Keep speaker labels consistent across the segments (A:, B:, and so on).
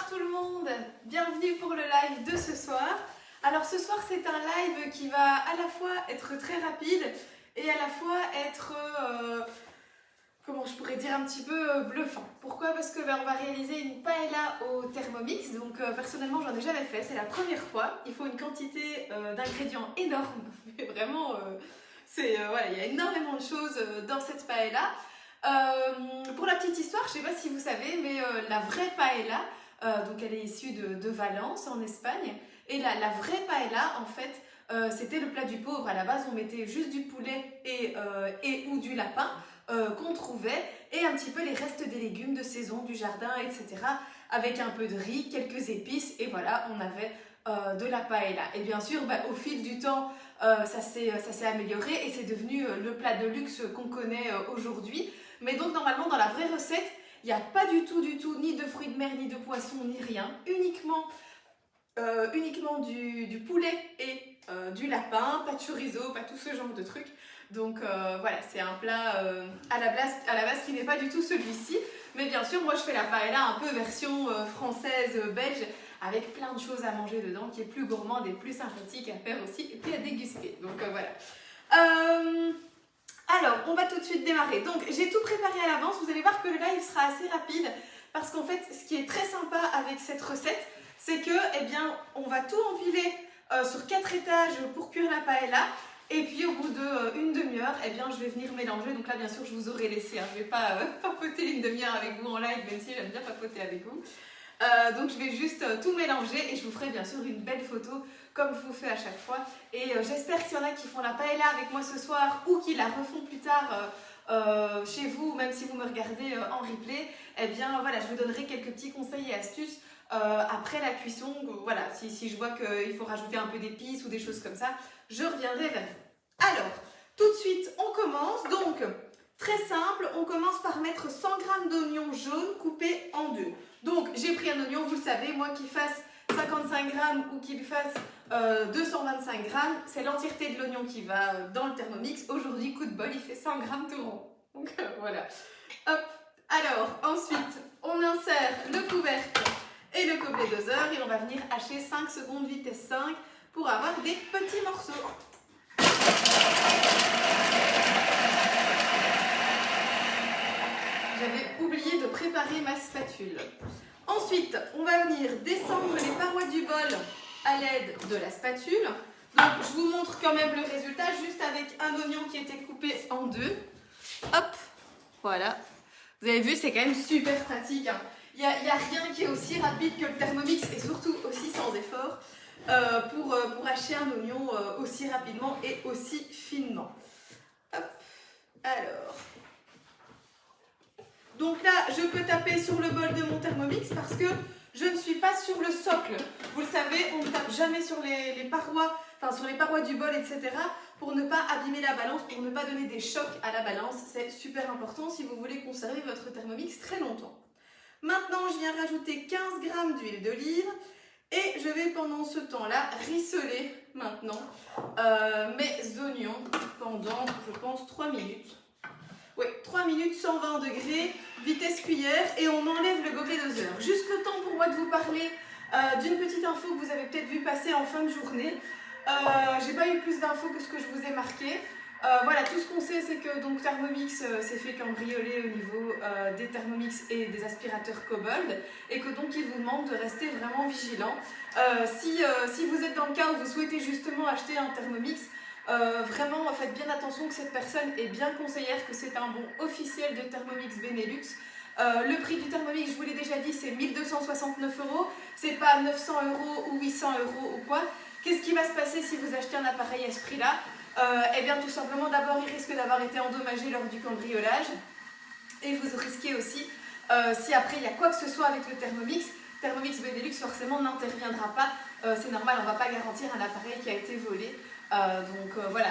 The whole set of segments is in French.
A: Bonsoir tout le monde, bienvenue pour le live de ce soir. Alors ce soir c'est un live qui va à la fois être très rapide et à la fois être, comment je pourrais dire, un petit peu bluffant. Pourquoi? Parce que on va réaliser une paella au Thermomix, donc personnellement j'en ai jamais fait, c'est la première fois. Il faut une quantité d'ingrédients énorme, mais vraiment, voilà, il y a énormément de choses dans cette paella. Pour la petite histoire, je ne sais pas si vous savez, mais la vraie paella, donc elle est issue de Valence en Espagne, et la vraie paella en fait c'était le plat du pauvre. À la base on mettait juste du poulet et ou du lapin qu'on trouvait, et un petit peu les restes des légumes de saison du jardin, etc., avec un peu de riz, quelques épices, et voilà, on avait de la paella. Et bien sûr au fil du temps ça s'est amélioré et c'est devenu le plat de luxe qu'on connaît aujourd'hui. Mais donc normalement dans la vraie recette, il n'y a pas du tout ni de fruits de mer, ni de poisson, ni rien. Uniquement du poulet et du lapin, pas de chorizo, pas tout ce genre de trucs. Donc voilà, c'est un plat à la base qui n'est pas du tout celui-ci. Mais bien sûr, moi je fais la paella un peu version française, belge, avec plein de choses à manger dedans, qui est plus gourmande et plus sympathique à faire aussi, et puis à déguster. Donc voilà. Alors, on va tout de suite démarrer. Donc, j'ai tout préparé à l'avance. Vous allez voir que le live sera assez rapide parce qu'en fait, ce qui est très sympa avec cette recette, c'est que, eh bien, on va tout empiler sur 4 étages pour cuire la paella. Et puis, au bout d'une demi-heure, eh bien, je vais venir mélanger. Donc là, bien sûr, je vous aurai laissé. Je ne vais pas papoter une demi-heure avec vous en live, même si j'aime bien papoter avec vous. Donc je vais juste tout mélanger et je vous ferai bien sûr une belle photo comme je vous fais à chaque fois. Et j'espère qu'il y en a qui font la paella avec moi ce soir ou qui la refont plus tard chez vous, même si vous me regardez en replay. Eh bien voilà, je vous donnerai quelques petits conseils et astuces après la cuisson. Voilà, si je vois qu'il faut rajouter un peu d'épices ou des choses comme ça, je reviendrai vers vous. Alors, tout de suite, on commence. Donc, très simple, on commence par mettre 100 g d'oignons jaunes coupés en deux. Donc, j'ai pris un oignon, vous le savez, moi qui fasse 55 g ou qu'il fasse 225 g, c'est l'entièreté de l'oignon qui va dans le Thermomix. Aujourd'hui, coup de bol, il fait 100 g tout rond. Donc, voilà. Hop. Alors, ensuite, on insère le couvercle et le gobelet doseur et on va venir hacher 5 secondes vitesse 5 pour avoir des petits morceaux. J'avais oublié de préparer ma spatule. Ensuite, on va venir descendre les parois du bol à l'aide de la spatule. Donc, je vous montre quand même le résultat, juste avec un oignon qui était coupé en deux. Hop, voilà. Vous avez vu, c'est quand même super pratique. Il n'y a rien qui est aussi rapide que le Thermomix et surtout aussi sans effort pour hacher un oignon aussi rapidement et aussi finement. Hop, alors... Donc là, je peux taper sur le bol de mon Thermomix parce que je ne suis pas sur le socle. Vous le savez, on ne tape jamais sur les parois, enfin sur les parois du bol, etc. pour ne pas abîmer la balance, pour ne pas donner des chocs à la balance. C'est super important si vous voulez conserver votre Thermomix très longtemps. Maintenant, je viens rajouter 15 g d'huile d'olive et je vais pendant ce temps-là rissoler maintenant mes oignons pendant, je pense, 3 minutes. Oui, 3 minutes, 120 degrés, vitesse cuillère, et on enlève le gobelet doseur. Juste le temps pour moi de vous parler d'une petite info que vous avez peut-être vu passer en fin de journée. J'ai pas eu plus d'infos que ce que je vous ai marqué. Voilà, tout ce qu'on sait, c'est que donc Thermomix s'est fait cambrioler au niveau des Thermomix et des aspirateurs Cobold, et que donc il vous demande de rester vraiment vigilant. Si vous êtes dans le cas où vous souhaitez justement acheter un Thermomix, vraiment faites bien attention que cette personne est bien conseillère, que c'est un bon officiel de Thermomix Benelux. Le prix du Thermomix, je vous l'ai déjà dit, c'est 1 269 €. C'est pas 900 € ou 800 € ou quoi. Qu'est-ce qui va se passer si vous achetez un appareil à ce prix-là? Eh bien tout simplement, d'abord il risque d'avoir été endommagé lors du cambriolage. Et vous risquez aussi, si après il y a quoi que ce soit avec le Thermomix Benelux forcément n'interviendra pas. C'est normal, on ne va pas garantir un appareil qui a été volé. Voilà,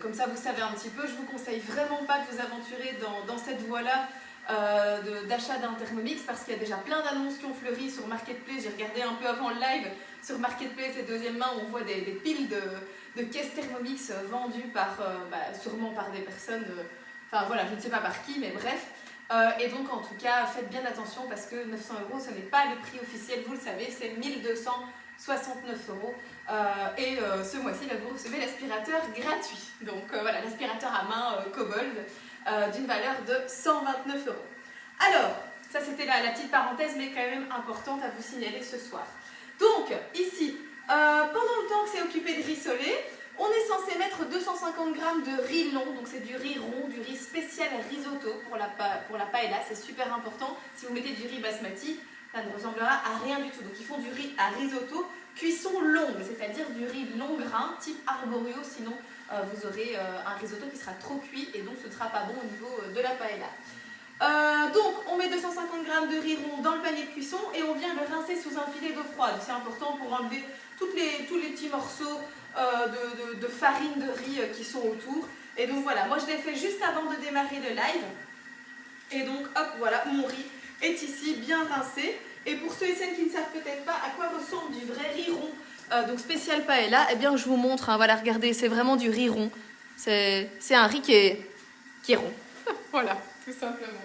A: comme ça vous savez un petit peu. Je vous conseille vraiment pas de vous aventurer dans cette voie-là d'achat d'un Thermomix parce qu'il y a déjà plein d'annonces qui ont fleuri sur Marketplace. J'ai regardé un peu avant le live sur Marketplace et deuxième main, on voit des piles de caisses Thermomix vendues sûrement par des personnes, enfin voilà, je ne sais pas par qui, mais bref. Et donc en tout cas, faites bien attention parce que 900 € ce n'est pas le prix officiel, vous le savez, c'est 1269 €. Et ce mois-ci, là, vous recevez l'aspirateur gratuit. Donc voilà, l'aspirateur à main Kobold d'une valeur de 129 €. Alors, ça c'était la petite parenthèse, mais quand même importante à vous signaler ce soir. Donc, ici, pendant le temps que c'est occupé de rissoler, on est censé mettre 250 g de riz long, donc c'est du riz rond, du riz spécial risotto pour la paella, c'est super important. Si vous mettez du riz basmati, ça ne ressemblera à rien du tout. Donc ils font du riz à risotto, cuisson longue, c'est-à-dire du riz long grain, type arborio, sinon vous aurez un risotto qui sera trop cuit et donc ce ne sera pas bon au niveau de la paella. Donc on met 250 g de riz rond dans le panier de cuisson et on vient le rincer sous un filet d'eau froide. C'est important pour enlever tous les petits morceaux de farine de riz qui sont autour. Et donc voilà, moi je l'ai fait juste avant de démarrer le live. Et donc hop, voilà, mon riz est ici bien rincé. Et pour ceux et celles qui ne savent peut-être pas à quoi ressemble du vrai riz rond, donc spécial paella, eh bien je vous montre, hein, voilà, regardez, c'est vraiment du riz rond. C'est un riz qui est rond. Voilà, tout simplement.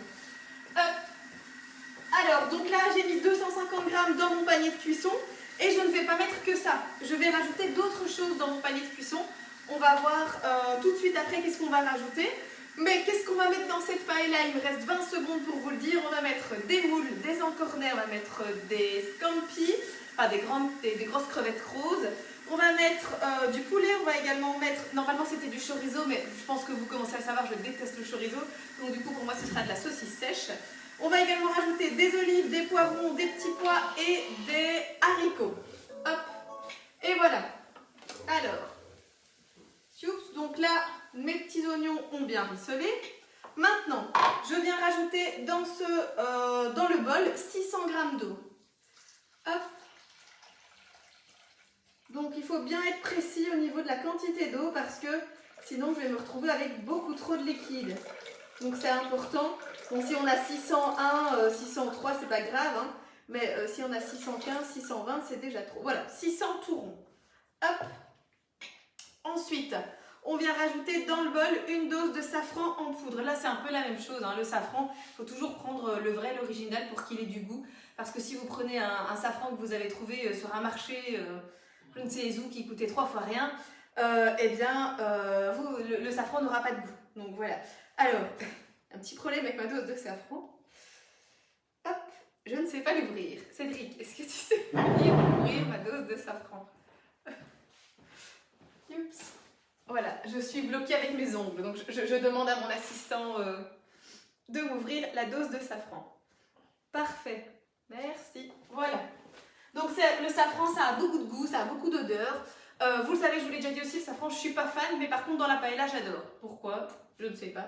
A: Alors, donc là, j'ai mis 250 g dans mon panier de cuisson et je ne vais pas mettre que ça. Je vais rajouter d'autres choses dans mon panier de cuisson. On va voir tout de suite après qu'est-ce qu'on va rajouter. Mais qu'est-ce qu'on va mettre dans cette paella? Il me reste 20 secondes pour vous le dire. On va mettre des moules, des encornets, on va mettre des scampi, enfin des grosses crevettes roses. On va mettre du poulet, on va également mettre, normalement c'était du chorizo, mais je pense que vous commencez à le savoir, je déteste le chorizo. Donc du coup pour moi ce sera de la saucisse sèche. On va également rajouter des olives, des poivrons, des petits pois et des haricots. Hop, et voilà. Alors, donc là, mes petits oignons ont bien rissolé. Maintenant, je viens rajouter dans le bol 600 g d'eau. Hop. Donc il faut bien être précis au niveau de la quantité d'eau parce que sinon je vais me retrouver avec beaucoup trop de liquide. Donc c'est important. Bon, si on a 601, 603, c'est pas grave, hein, mais si on a 615, 620, c'est déjà trop. Voilà, 600 tout rond. Hop. Ensuite, on vient rajouter dans le bol une dose de safran en poudre. Là, c'est un peu la même chose, hein. Le safran, il faut toujours prendre le vrai, l'original pour qu'il ait du goût. Parce que si vous prenez un safran que vous avez trouvé sur un marché, je ne sais où, qui coûtait 3 fois rien, eh bien, le safran n'aura pas de goût. Donc voilà. Alors, un petit problème avec ma dose de safran. Hop, je ne sais pas l'ouvrir. Cédric, est-ce que tu sais ouvrir ma dose de safran? Oups. Voilà, je suis bloquée avec mes ongles, donc je demande à mon assistant de m'ouvrir la dose de safran. Parfait, merci. Voilà. Donc le safran, ça a beaucoup de goût, ça a beaucoup d'odeur. Vous le savez, je vous l'ai déjà dit aussi, le safran, je ne suis pas fan, mais par contre dans la paella, j'adore. Pourquoi? Je ne sais pas.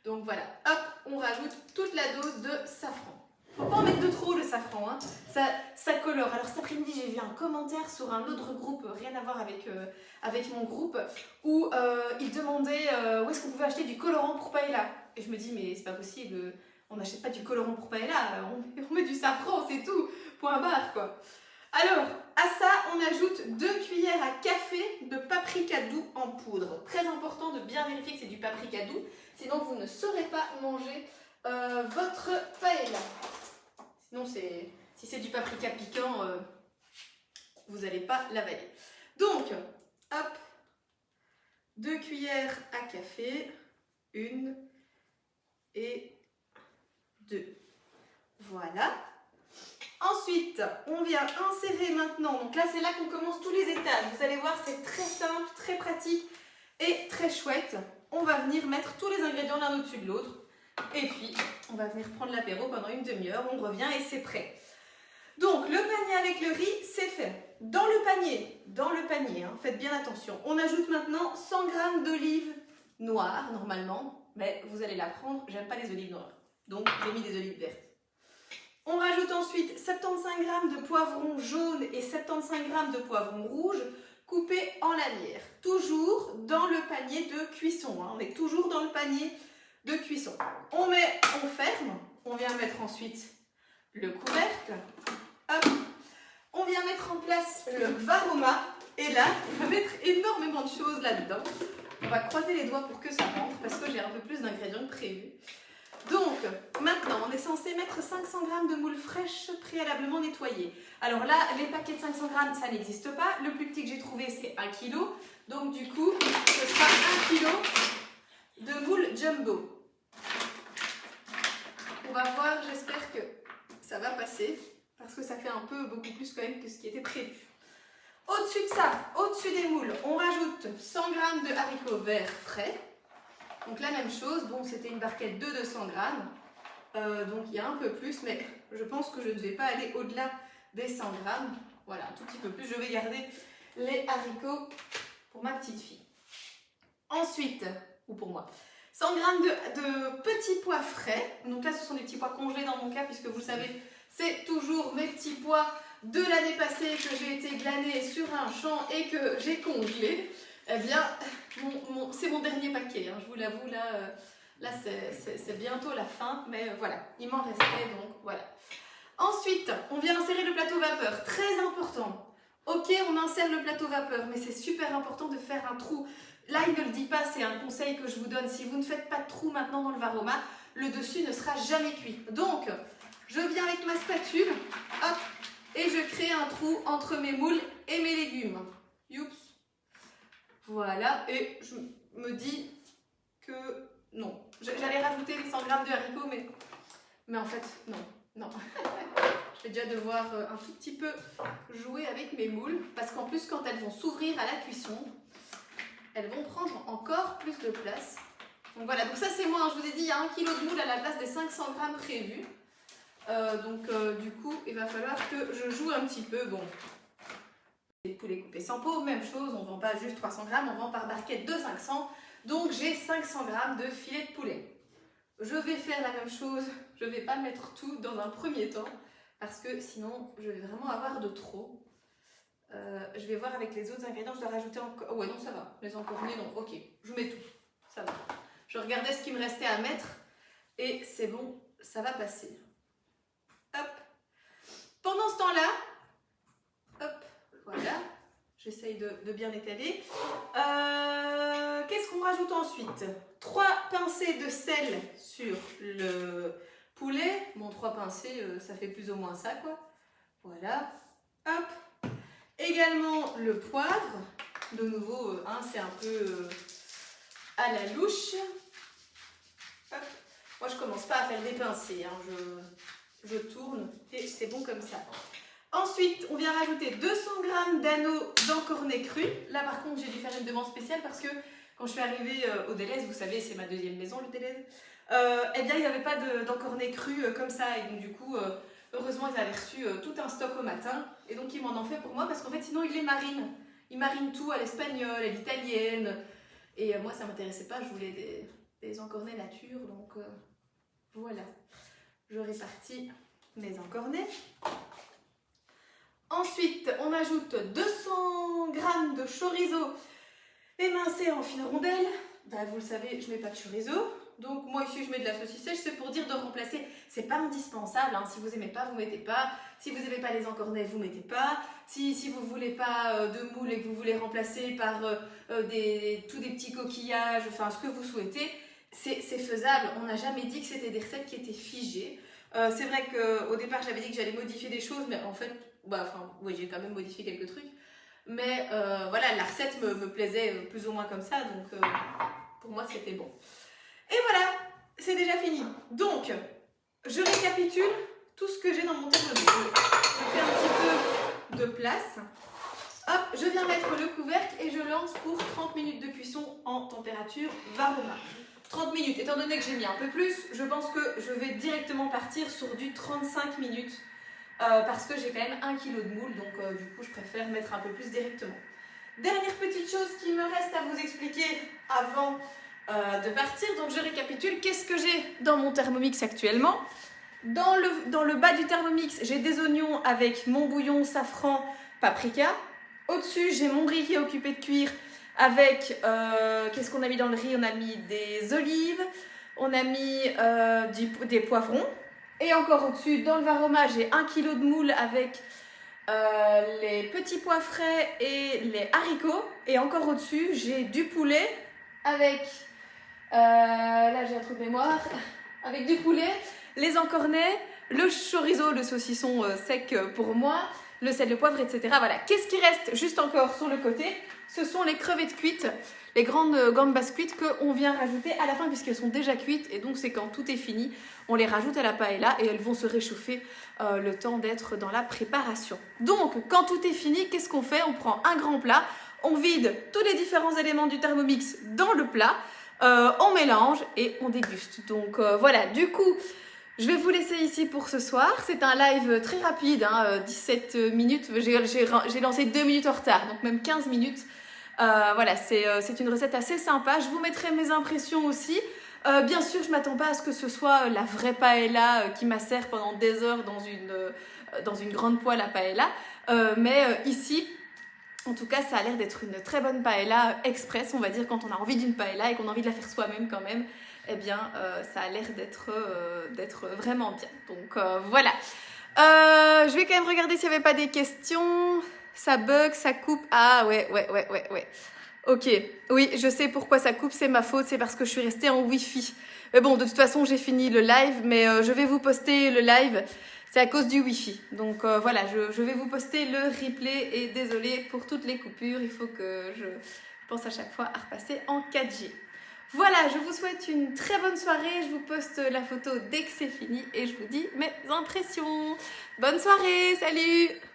A: Donc voilà, hop, on rajoute toute la dose de safran. Faut pas en mettre de trop le safran, hein. Ça colore. Alors cet après-midi, j'ai vu un commentaire sur un autre groupe, rien à voir avec mon groupe, où ils demandaient où est-ce qu'on pouvait acheter du colorant pour paella. Et je me dis, mais c'est pas possible, on n'achète pas du colorant pour paella, on met du safran, c'est tout, point barre quoi. Alors, à ça, on ajoute 2 cuillères à café de paprika doux en poudre. Très important de bien vérifier que c'est du paprika doux, sinon vous ne saurez pas manger votre paella. Sinon, si c'est du paprika piquant, vous n'allez pas l'avaler. Donc, hop, 2 cuillères à café, 1 et 2. Voilà. Ensuite, on vient insérer maintenant, donc là c'est là qu'on commence tous les étages. Vous allez voir, c'est très simple, très pratique et très chouette. On va venir mettre tous les ingrédients l'un au-dessus de l'autre. Et puis, on va venir prendre l'apéro pendant une demi-heure, on revient et c'est prêt. Donc, le panier avec le riz, c'est fait. Dans le panier, hein, faites bien attention. On ajoute maintenant 100 g d'olives noires, normalement, mais vous allez la prendre, j'aime pas les olives noires, donc j'ai mis des olives vertes. On rajoute ensuite 75 g de poivrons jaunes et 75 g de poivrons rouges coupés en lanières. Toujours dans le panier de cuisson, hein. On est toujours dans le panier de cuisson. On ferme, on vient mettre ensuite le couvercle. Hop. On vient mettre en place le varoma et là, on va mettre énormément de choses là-dedans. On va croiser les doigts pour que ça rentre parce que j'ai un peu plus d'ingrédients que prévu. Donc, maintenant, on est censé mettre 500 g de moules fraîches préalablement nettoyées. Alors là, les paquets de 500 g, ça n'existe pas. Le plus petit que j'ai trouvé, c'est 1 kg. Donc du coup, ce sera 1 kg de moules jumbo. On va voir, j'espère que ça va passer. Parce que ça fait un peu beaucoup plus quand même que ce qui était prévu. Au-dessus de ça, au-dessus des moules, on rajoute 100 g de haricots verts frais. Donc la même chose, bon c'était une barquette de 200 g, donc il y a un peu plus, mais je pense que je ne vais pas aller au-delà des 100 g. Voilà, un tout petit peu plus, je vais garder les haricots pour ma petite fille. Ensuite, ou pour moi, 100 g de petits pois frais, donc là ce sont des petits pois congelés dans mon cas, puisque vous le savez, c'est toujours mes petits pois de l'année passée que j'ai été glaner sur un champ et que j'ai congelé. Eh bien, c'est mon dernier paquet, hein, je vous l'avoue, là c'est bientôt la fin, mais voilà, il m'en restait, donc voilà. Ensuite, on vient insérer le plateau vapeur, très important. Ok, on insère le plateau vapeur, mais c'est super important de faire un trou. Là, il ne le dit pas, c'est un conseil que je vous donne. Si vous ne faites pas de trou maintenant dans le varoma, le dessus ne sera jamais cuit. Donc, je viens avec ma spatule, hop, et je crée un trou entre mes moules et mes légumes. Youps. Voilà, et je me dis que non. J'allais rajouter les 100 g de haricots, mais en fait, non. Je vais déjà devoir un tout petit peu jouer avec mes moules, parce qu'en plus, quand elles vont s'ouvrir à la cuisson, elles vont prendre encore plus de place. Donc voilà, donc ça c'est moi, hein, je vous ai dit, il y a 1 kg de moules à la place des 500 g prévus. Du coup, il va falloir que je joue un petit peu. Bon. Les poulets coupés sans peau, même chose, on ne vend pas juste 300 g, on vend par barquette de 500. Donc j'ai 500 g de filet de poulet. Je vais faire la même chose, je ne vais pas mettre tout dans un premier temps, parce que sinon je vais vraiment avoir de trop. Je vais voir avec les autres ingrédients, je dois rajouter encore... Oh ouais, non, ça va, les encornés, non, ok, je mets tout, ça va. Je regardais ce qui me restait à mettre, et c'est bon, ça va passer. Hop. Pendant ce temps-là, hop, voilà, j'essaye de bien étaler. Qu'est-ce qu'on rajoute ensuite? 3 pincées de sel sur le poulet. Bon, 3 pincées, ça fait plus ou moins ça, quoi. Voilà, hop. Également le poivre. De nouveau, hein, c'est un peu à la louche. Hop. Moi, je commence pas à faire des pincées, hein. Je tourne et c'est bon comme ça. Ensuite, on vient rajouter 200 g d'anneaux d'encornet cru. Là, par contre, j'ai dû faire une demande spéciale parce que quand je suis arrivée au Delhaize, vous savez, c'est ma deuxième maison, le Delhaize, eh bien, il n'y avait pas d'encornet cru comme ça. Et donc, du coup, heureusement, ils avaient reçu tout un stock au matin. Et donc, ils m'en ont fait pour moi parce qu'en fait, sinon, ils les marinent. Ils marinent tout à l'espagnol, à l'italienne. Et moi, ça ne m'intéressait pas. Je voulais des encornets nature. Donc, voilà. Je répartis mes encornets. Ensuite, on ajoute 200 g de chorizo émincé en fines rondelles. Ben, vous le savez, je ne mets pas de chorizo. Donc moi ici, je mets de la saucisse sèche. C'est pour dire de remplacer. C'est pas indispensable. Hein. Si vous n'aimez pas, vous ne mettez pas. Si vous n'aimez pas les encornets, vous ne mettez pas. Si vous ne voulez pas de moule et que vous voulez remplacer par tous des petits coquillages, enfin ce que vous souhaitez, c'est faisable. On n'a jamais dit que c'était des recettes qui étaient figées. C'est vrai qu'au départ, j'avais dit que j'allais modifier des choses, mais en fait, oui, j'ai quand même modifié quelques trucs. Mais voilà, la recette me plaisait plus ou moins comme ça, donc pour moi, c'était bon. Et voilà, c'est déjà fini. Donc, je récapitule tout ce que j'ai dans mon thermomix. Je fais un petit peu de place. Hop, je viens mettre le couvercle et je lance pour 30 minutes de cuisson en température varoma. 30 minutes, étant donné que j'ai mis un peu plus, je pense que je vais directement partir sur du 35 minutes parce que j'ai quand même 1 kg de moule, donc du coup je préfère mettre un peu plus directement. Dernière petite chose qui me reste à vous expliquer avant de partir, donc je récapitule, qu'est-ce que j'ai dans mon Thermomix actuellement? Dans le bas du Thermomix, j'ai des oignons avec mon bouillon, safran, paprika. Au-dessus, j'ai mon riz qui est occupé de cuire avec, qu'est-ce qu'on a mis dans le riz? On a mis des olives, on a mis des poivrons. Et encore au-dessus, dans le varoma, j'ai 1 kg de moule avec les petits pois frais et les haricots. Et encore au-dessus, j'ai du poulet avec, là j'ai un trou de mémoire, avec du poulet, les encornets, le chorizo, le saucisson sec pour moi, le sel, le poivre, etc. Voilà. Qu'est-ce qui reste juste encore sur le côté? Ce sont les crevettes cuites, les grandes gambas cuites qu'on vient rajouter à la fin puisqu'elles sont déjà cuites. Et donc, c'est quand tout est fini, on les rajoute à la paella et elles vont se réchauffer le temps d'être dans la préparation. Donc, quand tout est fini, qu'est-ce qu'on fait? On prend un grand plat, on vide tous les différents éléments du Thermomix dans le plat, on mélange et on déguste. Donc, voilà, du coup... Je vais vous laisser ici pour ce soir. C'est un live très rapide, 17 minutes. J'ai lancé 2 minutes en retard, donc même 15 minutes. Voilà, c'est une recette assez sympa. Je vous mettrai mes impressions aussi. Bien sûr, je ne m'attends pas à ce que ce soit la vraie paella qui macère pendant des heures dans une grande poêle à paella. Mais ici, en tout cas, ça a l'air d'être une très bonne paella express, on va dire, quand on a envie d'une paella et qu'on a envie de la faire soi-même quand même. Eh bien, ça a l'air d'être vraiment bien. Donc, voilà. Je vais quand même regarder s'il n'y avait pas des questions. Ça bug, ça coupe. Ah, ouais. Ok. Oui, je sais pourquoi ça coupe. C'est ma faute. C'est parce que je suis restée en Wi-Fi. Mais bon, de toute façon, j'ai fini le live. Mais je vais vous poster le live. C'est à cause du Wi-Fi. Donc, voilà, je vais vous poster le replay. Et désolée pour toutes les coupures. Il faut que je pense à chaque fois à repasser en 4G. Voilà, je vous souhaite une très bonne soirée. Je vous poste la photo dès que c'est fini et je vous dis mes impressions. Bonne soirée, salut!